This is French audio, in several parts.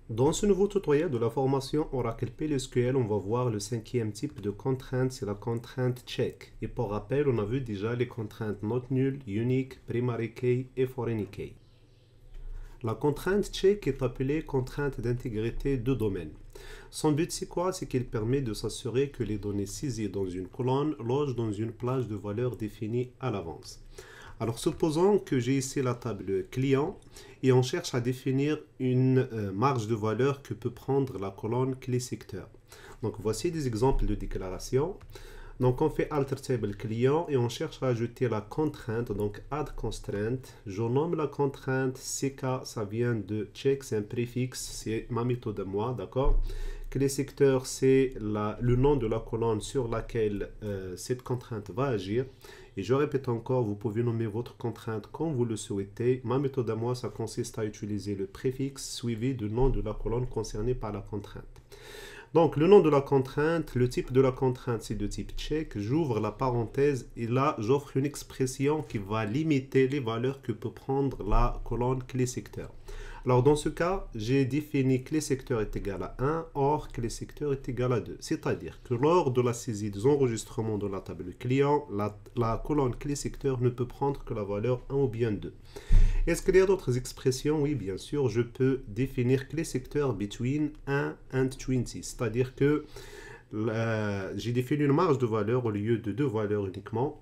Dans ce nouveau tutoriel de la formation Oracle PLSQL, on va voir le cinquième type de contrainte, c'est la contrainte check. Et pour rappel, on a vu déjà les contraintes not null, unique, primary key et foreign key. La contrainte check est appelée contrainte d'intégrité de domaine. Son but c'est quoi? C'est qu'il permet de s'assurer que les données saisies dans une colonne logent dans une plage de valeurs définie à l'avance. Alors supposons que j'ai ici la table client et on cherche à définir une marge de valeur que peut prendre la colonne clé secteur. Donc voici des exemples de déclaration. Donc on fait alter table client et on cherche à ajouter la contrainte, donc add constraint. Je nomme la contrainte CK, ça vient de check, c'est un préfixe, c'est ma méthode à moi, d'accord? Clé secteur, c'est le nom de la colonne sur laquelle cette contrainte va agir. Et je répète encore, vous pouvez nommer votre contrainte comme vous le souhaitez. Ma méthode à moi, ça consiste à utiliser le préfixe suivi du nom de la colonne concernée par la contrainte. Donc, le nom de la contrainte, le type de la contrainte, c'est de type check. J'ouvre la parenthèse et là, j'offre une expression qui va limiter les valeurs que peut prendre la colonne clé secteur. Alors, dans ce cas, j'ai défini clé secteur est égal à 1, or clé secteur est égal à 2. C'est-à-dire que lors de la saisie des enregistrements de la table client, la colonne clé secteur ne peut prendre que la valeur 1 ou bien 2. Est-ce qu'il y a d'autres expressions? Oui, bien sûr, je peux définir clé secteur between 1 and 20, c'est-à-dire que j'ai défini une marge de valeur au lieu de deux valeurs uniquement.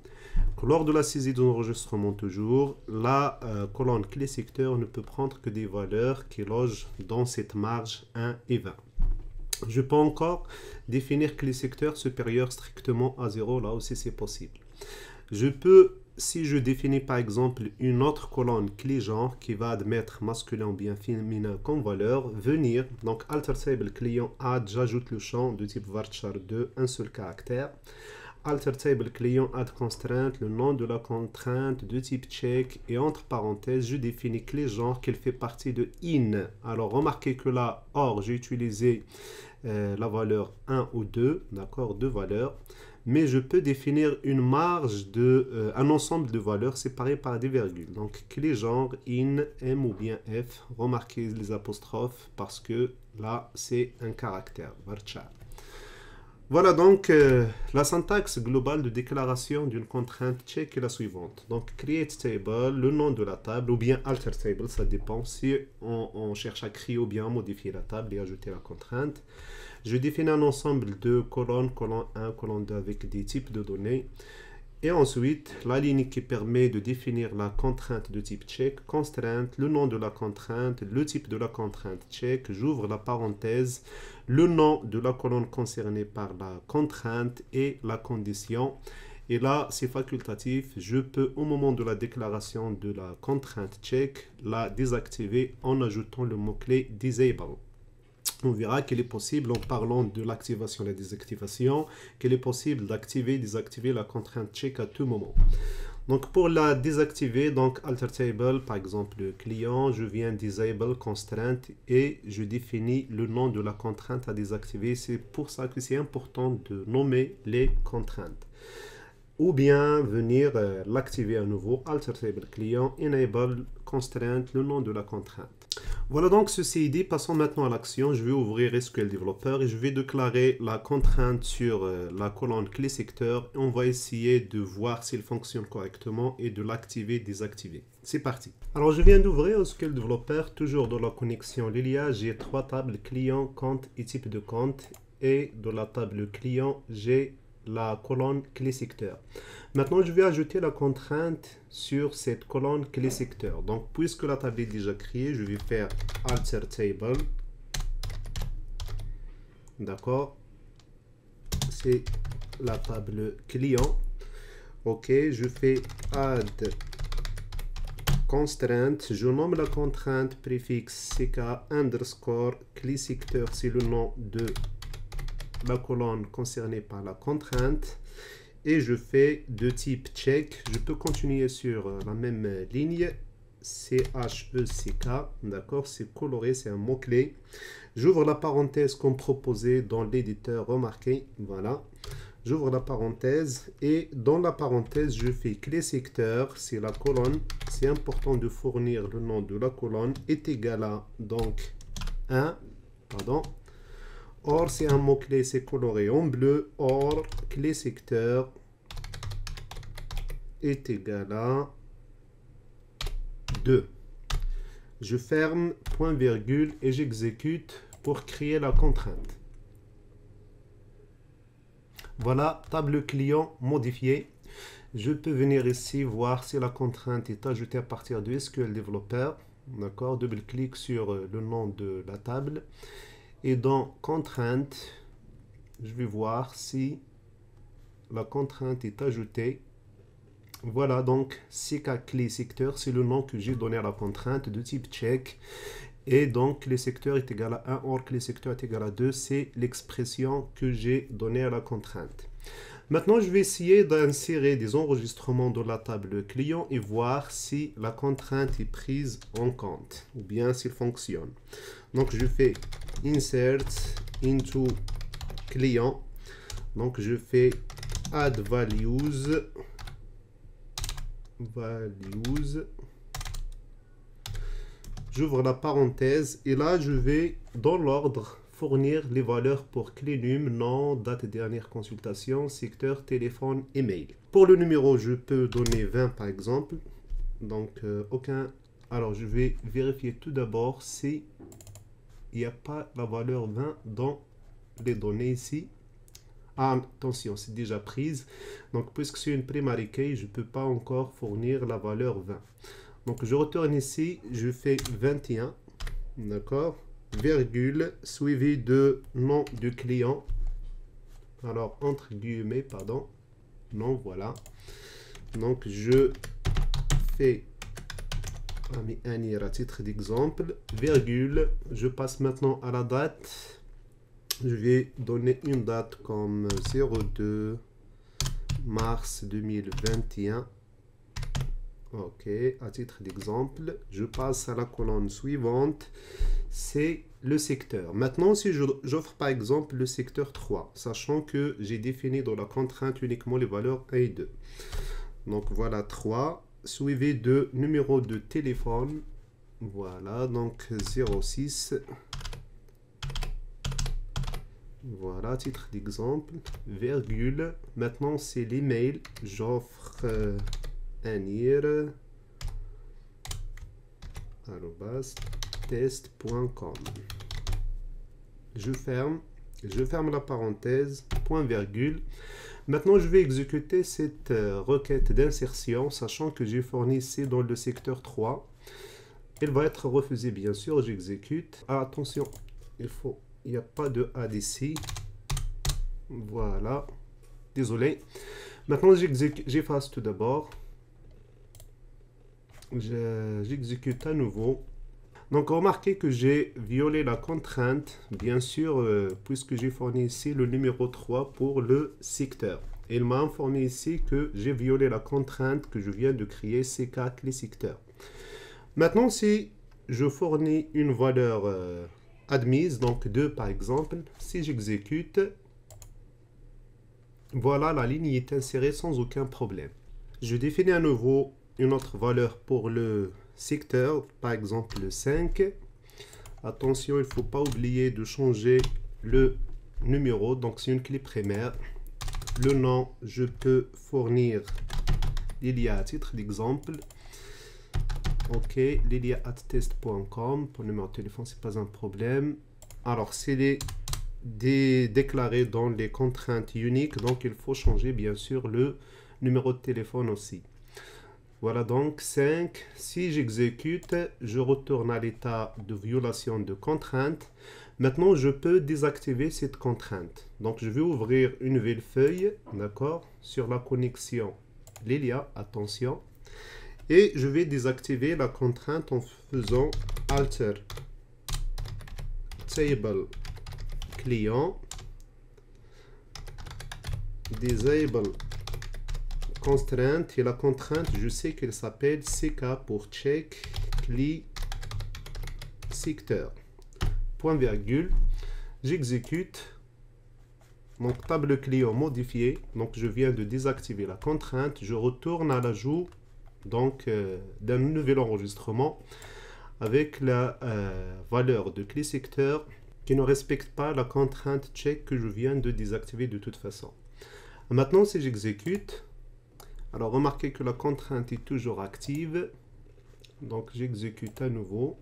Lors de la saisie d'enregistrement toujours, la colonne clé secteur ne peut prendre que des valeurs qui logent dans cette marge 1 et 20. Je peux encore définir clé secteur supérieur strictement à 0, là aussi c'est possible. Je peux, si je définis par exemple une autre colonne clé genre qui va admettre masculin ou bien féminin comme valeur, venir, donc alter table client add, j'ajoute le champ de type varchar 2, un seul caractère. Alter table client add constraint, le nom de la contrainte de type check et entre parenthèses, je définis clé genre qu'elle fait partie de in. Alors remarquez que là, or, j'ai utilisé la valeur 1 ou 2, d'accord, deux valeurs. Mais je peux définir une marge de un ensemble de valeurs séparées par des virgules. Donc clé genre in, m ou bien f. Remarquez les apostrophes parce que là c'est un caractère, varchar. Voilà donc la syntaxe globale de déclaration d'une contrainte check est la suivante. Donc create table, le nom de la table ou bien alter table, ça dépend si on cherche à créer ou bien modifier la table et ajouter la contrainte. Je définis un ensemble de colonnes, colonne 1, colonne 2 avec des types de données. Et ensuite, la ligne qui permet de définir la contrainte de type check, constraint, le nom de la contrainte, le type de la contrainte check, j'ouvre la parenthèse, le nom de la colonne concernée par la contrainte et la condition. Et là, c'est facultatif, je peux au moment de la déclaration de la contrainte check, la désactiver en ajoutant le mot-clé disable. On verra qu'il est possible, en parlant de l'activation et la désactivation, qu'il est possible d'activer et désactiver la contrainte check à tout moment. Donc pour la désactiver, donc alter table, par exemple le client, je viens disable constraint et je définis le nom de la contrainte à désactiver. C'est pour ça que c'est important de nommer les contraintes. Ou bien venir l'activer à nouveau, alter table client, enable constraint, le nom de la contrainte. Voilà donc ceci dit, passons maintenant à l'action. Je vais ouvrir SQL Developer et je vais déclarer la contrainte sur la colonne clé secteur. Et on va essayer de voir s'il fonctionne correctement et de l'activer, désactiver. C'est parti. Alors je viens d'ouvrir SQL Developer, toujours dans la connexion Lilia. J'ai trois tables client, compte et type de compte. Et de la table client, j'ai la colonne clé secteur. Maintenant, je vais ajouter la contrainte sur cette colonne clé secteur. Donc, puisque la table est déjà créée, je vais faire alter table. D'accord. C'est la table client. Ok, je fais add constraint. Je nomme la contrainte préfixe ck underscore clé secteur. C'est le nom de la colonne concernée par la contrainte et je fais de type check. Je peux continuer sur la même ligne, check, d'accord, c'est coloré, c'est un mot-clé. J'ouvre la parenthèse comme proposé dans l'éditeur, remarquez, voilà. J'ouvre la parenthèse et dans la parenthèse, je fais clé secteur, c'est la colonne. C'est important de fournir le nom de la colonne est égal à donc 1 Pardon. Or, c'est un mot-clé, c'est coloré en bleu. Or, clé secteur est égal à 2. Je ferme, point virgule, et j'exécute pour créer la contrainte. Voilà, table client modifiée. Je peux venir ici voir si la contrainte est ajoutée à partir de SQL Developer. D'accord, double-clic sur le nom de la table. Et dans contrainte, je vais voir si la contrainte est ajoutée. Voilà, donc CK clé secteur, c'est le nom que j'ai donné à la contrainte de type check. Et donc, les secteurs est égal à 1, or clé secteur est égal à 2, c'est l'expression que j'ai donnée à la contrainte. Maintenant, je vais essayer d'insérer des enregistrements dans la table client et voir si la contrainte est prise en compte ou bien s'il fonctionne. Donc, je fais insert into client. Donc, je fais add values. J'ouvre la parenthèse et là, je vais, dans l'ordre, fournir les valeurs pour clé num, nom, date de dernière consultation, secteur, téléphone, email. Pour le numéro, je peux donner 20 par exemple. Donc, aucun... Alors, je vais vérifier tout d'abord si il n'y a pas la valeur 20 dans les données ici. Ah, attention, c'est déjà prise. Donc, puisque c'est une primary key, je ne peux pas encore fournir la valeur 20. Donc, je retourne ici, je fais 21, d'accord, virgule, suivi de nom du client. Alors, entre guillemets, pardon, non, voilà. Donc, je fais à titre d'exemple, virgule, je passe maintenant à la date. Je vais donner une date comme 02 mars 2021. Ok, à titre d'exemple, je passe à la colonne suivante, c'est le secteur. Maintenant, si j'offre par exemple le secteur 3, sachant que j'ai défini dans la contrainte uniquement les valeurs 1 et 2. Donc voilà 3, suivi de numéro de téléphone. Voilà, donc 06. Voilà, titre d'exemple, virgule. Maintenant, c'est l'email. J'offre anir@test.com. Je ferme la parenthèse, point virgule. Maintenant, je vais exécuter cette requête d'insertion, sachant que j'ai fourni ici dans le secteur 3. Elle va être refusée, bien sûr. J'exécute. Ah, attention, il n'y a pas de add ici. Voilà. Désolé. Maintenant, j'efface tout d'abord. J'exécute à nouveau. Donc, remarquez que j'ai violé la contrainte, bien sûr, puisque j'ai fourni ici le numéro 3 pour le secteur. Il m'a informé ici que j'ai violé la contrainte que je viens de créer, CK clé secteur. Maintenant, si je fournis une valeur admise, donc 2 par exemple, si j'exécute, voilà, la ligne est insérée sans aucun problème. Je définis à nouveau une autre valeur pour le secteur, par exemple le 5. Attention, il ne faut pas oublier de changer le numéro, donc c'est une clé primaire. Le nom, je peux fournir Lilia à titre d'exemple. Ok, lilia@test.com. Pour le numéro de téléphone, c'est pas un problème. Alors, c'est déclaré dans les contraintes uniques, donc il faut changer bien sûr le numéro de téléphone aussi. Voilà donc 5. Si j'exécute, je retourne à l'état de violation de contrainte. Maintenant, je peux désactiver cette contrainte. Donc, je vais ouvrir une nouvelle feuille, d'accord, sur la connexion Lilia, attention. Et je vais désactiver la contrainte en faisant alter table client disable constraint, et la contrainte, je sais qu'elle s'appelle CK pour check clé secteur. Point virgule, j'exécute. Donc table client modifiée, donc je viens de désactiver la contrainte, je retourne à l'ajout donc d'un nouvel enregistrement avec la valeur de clé secteur qui ne respecte pas la contrainte check que je viens de désactiver de toute façon. Maintenant, si j'exécute, alors remarquez que la contrainte est toujours active. Donc j'exécute à nouveau.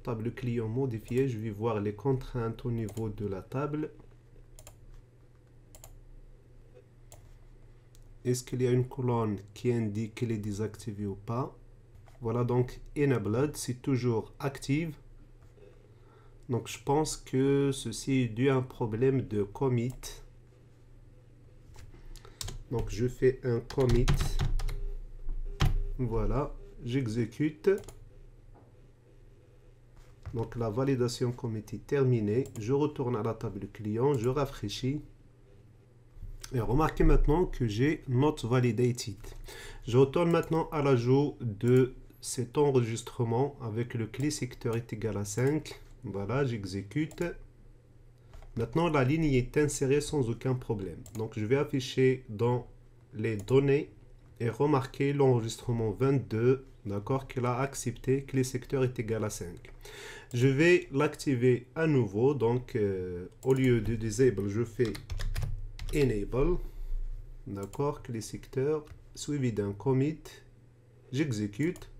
Table client modifiée, je vais voir les contraintes au niveau de la table. Est-ce qu'il y a une colonne qui indique qu'elle est désactivée ou pas? Voilà, donc enabled, c'est toujours active. Donc je pense que ceci est dû à un problème de commit. Donc je fais un commit. Voilà, j'exécute. Donc la validation commit est terminée. Je retourne à la table client, je rafraîchis. Et remarquez maintenant que j'ai not validated. Je retourne maintenant à l'ajout de cet enregistrement avec le clé secteur est égal à 5. Voilà, j'exécute. Maintenant, la ligne est insérée sans aucun problème. Donc, je vais afficher dans les données et remarquer l'enregistrement 22, d'accord, qu'il a accepté, clé secteur est égal à 5. Je vais l'activer à nouveau. Donc, au lieu de disable, je fais enable, d'accord, clé secteur, suivi d'un commit, j'exécute.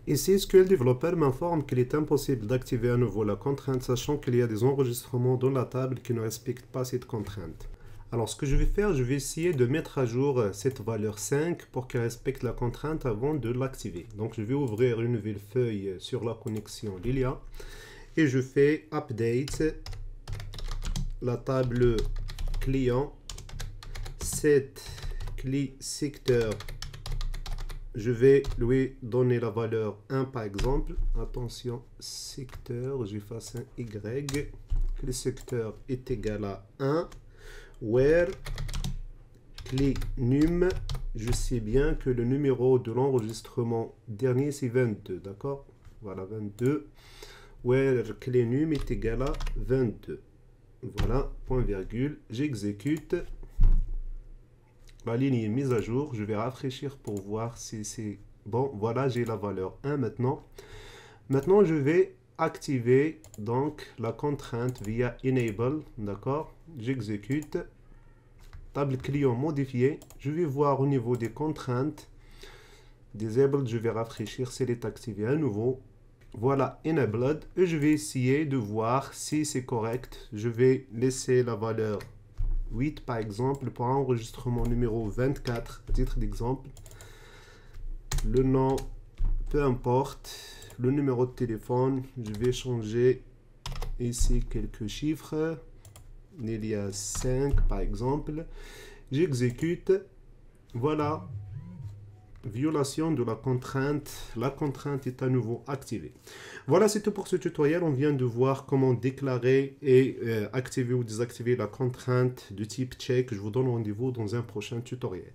Ici, SQL Developer m'informe qu'il est impossible d'activer à nouveau la contrainte, sachant qu'il y a des enregistrements dans la table qui ne respectent pas cette contrainte. Alors, ce que je vais faire, je vais essayer de mettre à jour cette valeur 5 pour qu'elle respecte la contrainte avant de l'activer. Donc, je vais ouvrir une nouvelle feuille sur la connexion Lilia et je fais update la table client, set clé secteur, je vais lui donner la valeur 1 par exemple. Attention, secteur, j'efface un Y, clé secteur est égal à 1, where clé num, je sais bien que le numéro de l'enregistrement dernier c'est 22, d'accord, voilà 22, where clé num est égal à 22. Voilà, point virgule, j'exécute. La ligne est mise à jour. Je vais rafraîchir pour voir si c'est bon. Voilà, j'ai la valeur 1 maintenant. Maintenant, je vais activer donc la contrainte via enable. D'accord? J'exécute. Table client modifiée. Je vais voir au niveau des contraintes. Disabled, je vais rafraîchir si elle est activée à nouveau. Voilà, enabled, et je vais essayer de voir si c'est correct. Je vais laisser la valeur 8 par exemple pour un enregistrement numéro 24 à titre d'exemple. Le nom, peu importe. Le numéro de téléphone, je vais changer ici quelques chiffres. Il y a 5 par exemple. J'exécute. Voilà. Violation de la contrainte est à nouveau activée. Voilà, c'est tout pour ce tutoriel. On vient de voir comment déclarer et activer ou désactiver la contrainte de type check. Je vous donne rendez-vous dans un prochain tutoriel.